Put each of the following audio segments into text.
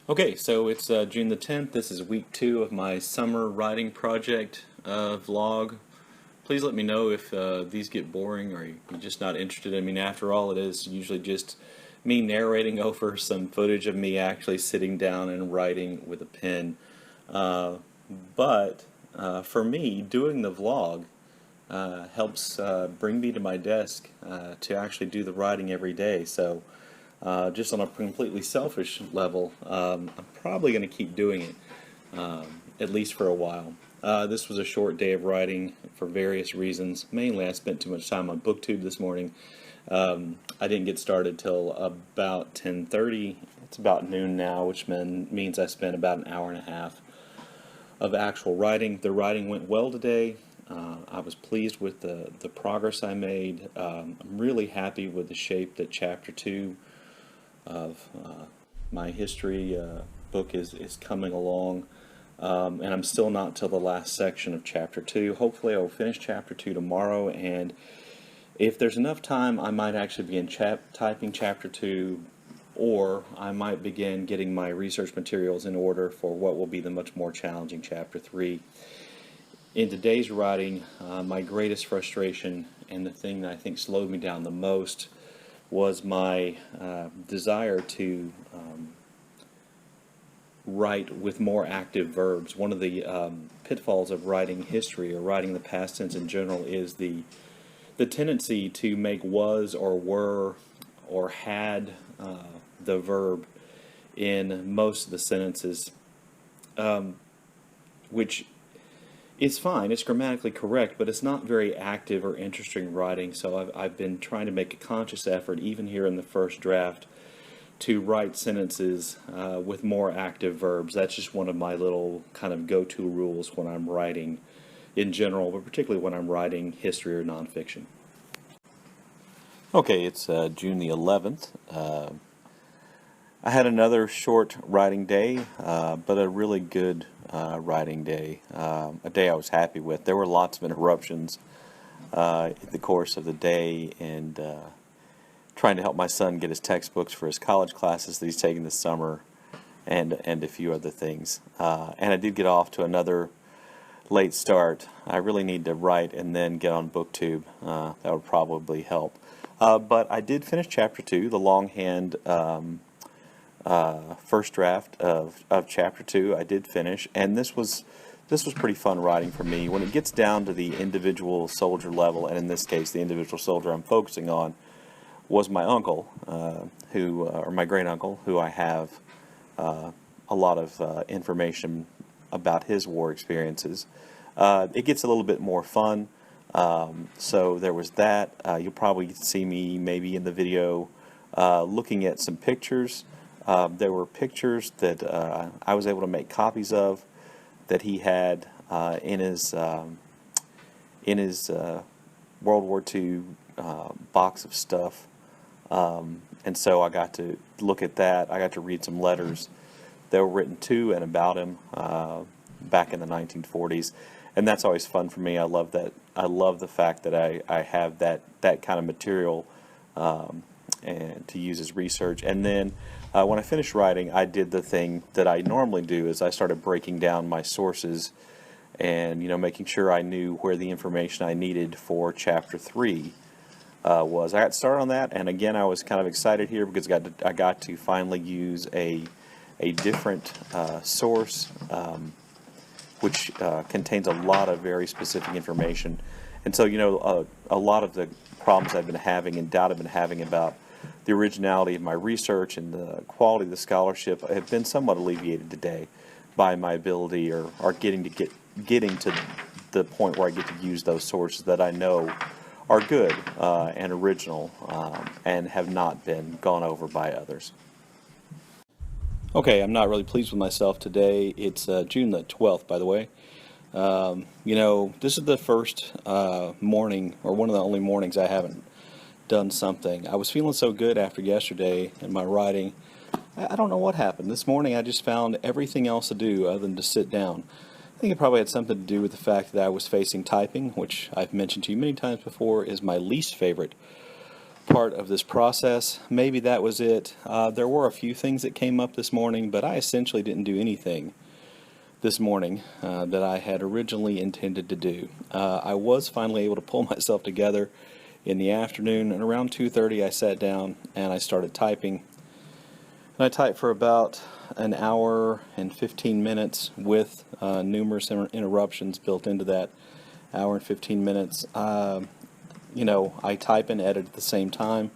Okay, so it's June the 10th. This is week 2 of my summer writing project vlog. Please let me know if these get boring or you're just not interested. I mean, after all, it is usually just me narrating over some footage of me actually sitting down and writing with a pen. But for me, doing the vlog helps bring me to my desk to actually do the writing every day. So just on a completely selfish level, I'm probably going to keep doing it, at least for a while. This was a short day of writing for various reasons. Mainly I spent too much time on BookTube this morning. I didn't get started till about 10:30. It's about noon now, which means I spent about an hour and a half of actual writing. The writing went well today. I was pleased with the progress I made. I'm really happy with the shape that Chapter 2 of my history book is coming along, and I'm still not till the last section of Chapter 2. Hopefully I will finish Chapter 2 tomorrow, and if there's enough time I might actually begin typing Chapter 2, or I might begin getting my research materials in order for what will be the much more challenging Chapter 3. In today's writing, my greatest frustration and the thing that I think slowed me down the most was my desire to write with more active verbs. One of the pitfalls of writing history or writing the past tense in general is the tendency to make was or were or had the verb in most of the sentences, which is fine, it's grammatically correct, but it's not very active or interesting writing. So I've been trying to make a conscious effort, even here in the first draft, to write sentences with more active verbs. That's just one of my little kind of go-to rules when I'm writing in general, but particularly when I'm writing history or nonfiction. Okay, it's June the 11th. I had another short writing day, but a really good writing day, a day I was happy with. There were lots of interruptions in the course of the day, and trying to help my son get his textbooks for his college classes that he's taking this summer, and a few other things. And I did get off to another late start. I really need to write and then get on BookTube. That would probably help. But I did finish Chapter 2, the longhand first draft of Chapter 2. I did finish, and this was pretty fun writing for me. When it gets down to the individual soldier level, and in this case the individual soldier I'm focusing on was my uncle, or my great uncle, who I have a lot of information about his war experiences. It gets a little bit more fun. So there was that. You'll probably see me maybe in the video looking at some pictures. There were pictures that I was able to make copies of that he had in his World War II box of stuff, and so I got to look at that. I got to read some letters that were written to and about him back in the 1940s, and that's always fun for me. I love that. I love the fact that I have that kind of material and to use as research. And then when I finished writing, I did the thing that I normally do, is I started breaking down my sources and making sure I knew where the information I needed for Chapter 3 was. I got started on that, and again I was kind of excited here because I got to finally use a different source which contains a lot of very specific information. And so a lot of the problems I've been having and doubt I've been having about the originality of my research and the quality of the scholarship have been somewhat alleviated today by my ability or getting to the point where I get to use those sources that I know are good and original and have not been gone over by others. Okay, I'm not really pleased with myself today. It's June the 12th, by the way. This is the first morning, or one of the only mornings I haven't done something. I was feeling so good after yesterday in my writing. I don't know what happened. This morning I just found everything else to do other than to sit down. I think it probably had something to do with the fact that I was facing typing, which I've mentioned to you many times before is my least favorite part of this process. Maybe that was it. There were a few things that came up this morning, but I essentially didn't do anything this morning that I had originally intended to do. I was finally able to pull myself together in the afternoon, and around 2:30 I sat down and I started typing. And I typed for about an hour and 15 minutes with numerous interruptions built into that hour and 15 minutes. I type and edit at the same time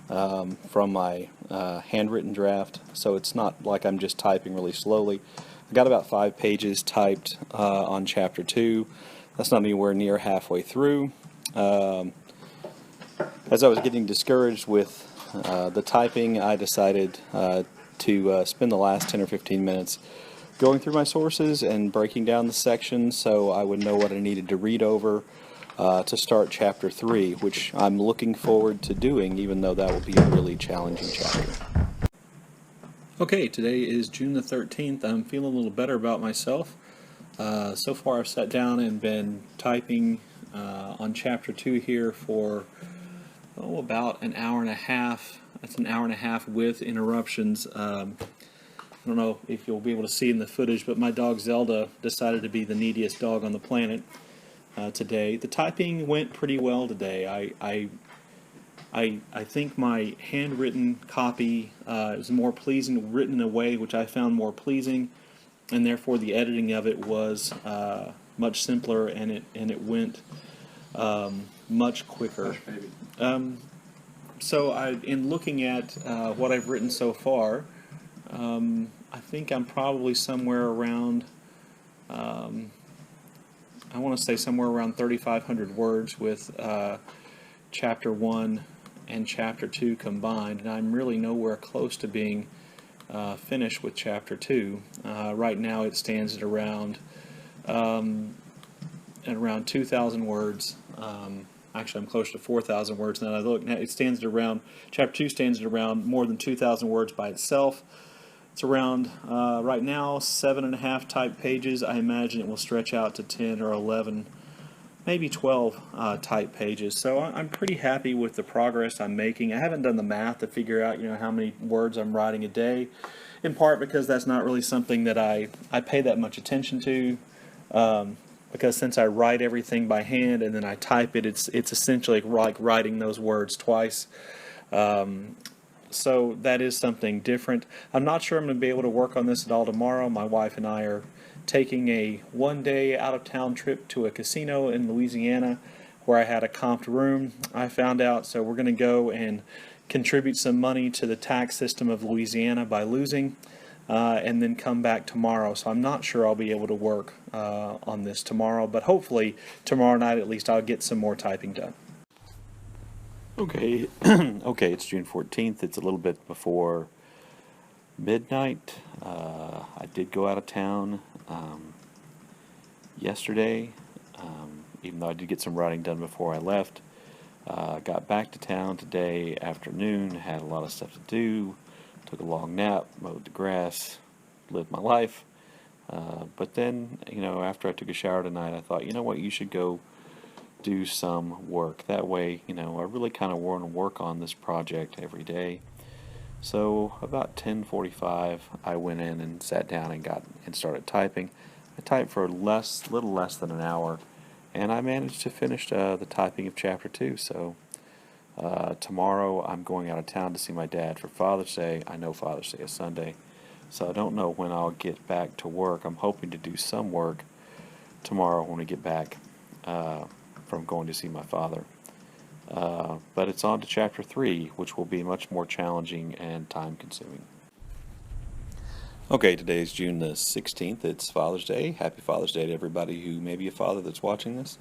from my handwritten draft, so it's not like I'm just typing really slowly. I got about 5 pages typed on Chapter 2. That's not anywhere near halfway through. As I was getting discouraged with the typing, I decided to spend the last 10 or 15 minutes going through my sources and breaking down the sections so I would know what I needed to read over to start Chapter 3, which I'm looking forward to doing, even though that will be a really challenging chapter. Okay, today is June the 13th. I'm feeling a little better about myself. So far I've sat down and been typing on Chapter 2 here for about an hour and a half. That's an hour and a half with interruptions. I don't know if you'll be able to see in the footage, but my dog Zelda decided to be the neediest dog on the planet today. The typing went pretty well today. I think my handwritten copy is more pleasing, written in a way which I found more pleasing, and therefore the editing of it was much simpler, and it went much quicker. So in looking at what I've written so far, I think I'm probably somewhere around, I want to say somewhere around 3,500 words with Chapter 1 and Chapter 2 combined, and I'm really nowhere close to being finished with Chapter 2. Right now it stands at around 2,000 words. Actually, I'm close to 4,000 words now. I look now. It stands at around, Chapter 2 stands at around more than 2,000 words by itself. It's around, right now, 7.5 typed pages. I imagine it will stretch out to 10 or 11, maybe 12 typed pages. So I'm pretty happy with the progress I'm making. I haven't done the math to figure out, how many words I'm writing a day, in part because that's not really something that I pay that much attention to. Because since I write everything by hand and then I type it, it's essentially like writing those words twice. So that is something different. I'm not sure I'm going to be able to work on this at all tomorrow. My wife and I are taking a one-day out-of-town trip to a casino in Louisiana where I had a comped room, I found out. So we're going to go and contribute some money to the tax system of Louisiana by losing. And then come back tomorrow. So I'm not sure I'll be able to work on this tomorrow, but hopefully tomorrow night at least I'll get some more typing done. Okay, it's June 14th. It's a little bit before midnight. I did go out of town yesterday, even though I did get some writing done before I left. Got back to town today afternoon, had a lot of stuff to do. Took a long nap, mowed the grass, lived my life. But then, after I took a shower tonight, I thought, you know what, you should go do some work. That way, I really kind of want to work on this project every day. So about 10:45, I went in and sat down and started typing. I typed for little less than an hour, and I managed to finish the typing of Chapter 2. So tomorrow I'm going out of town to see my dad for Father's Day. I know Father's Day is Sunday, so I don't know when I'll get back to work. I'm hoping to do some work tomorrow when we get back from going to see my father. But it's on to Chapter 3, which will be much more challenging and time-consuming. Okay, today is June the 16th. It's Father's Day. Happy Father's Day to everybody who may be a father that's watching this.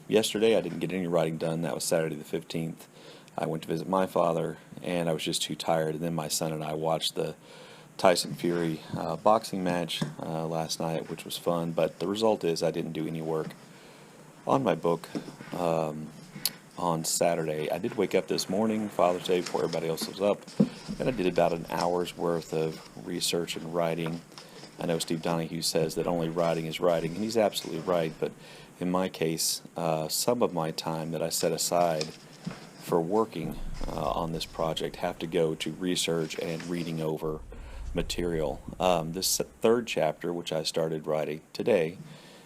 Yesterday I didn't get any writing done. That was Saturday the 15th. I went to visit my father, and I was just too tired. And then my son and I watched the Tyson Fury boxing match last night, which was fun. But the result is I didn't do any work on my book on Saturday. I did wake up this morning, Father's Day, before everybody else was up, and I did about an hour's worth of research and writing. I know Steve Donahue says that only writing is writing, and he's absolutely right, but in my case, some of my time that I set aside for working on this project have to go to research and reading over material. This third chapter, which I started writing today,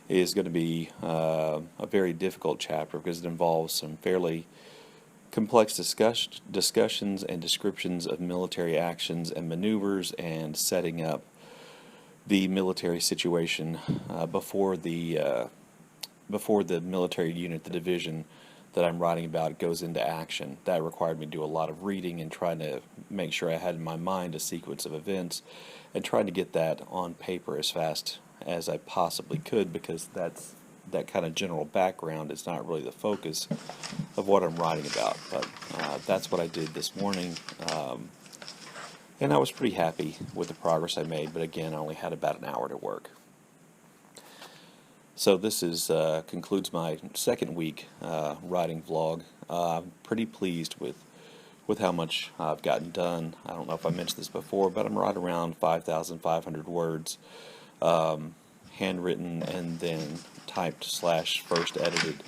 is going to be a very difficult chapter because it involves some fairly complex discussions and descriptions of military actions and maneuvers and setting up the military situation before the military unit, the division that I'm writing about, goes into action. That required me to do a lot of reading and trying to make sure I had in my mind a sequence of events and trying to get that on paper as fast as I possibly could, because that kind of general background is not really the focus of what I'm writing about. But that's what I did this morning, and I was pretty happy with the progress I made, but again, I only had about an hour to work. So this concludes my second week writing vlog. I'm pretty pleased with how much I've gotten done. I don't know if I mentioned this before, but I'm right around 5,500 words, handwritten and then typed / first edited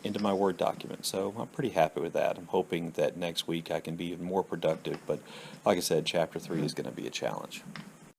into my Word document. So I'm pretty happy with that. I'm hoping that next week I can be even more productive, but like I said, Chapter 3 is going to be a challenge.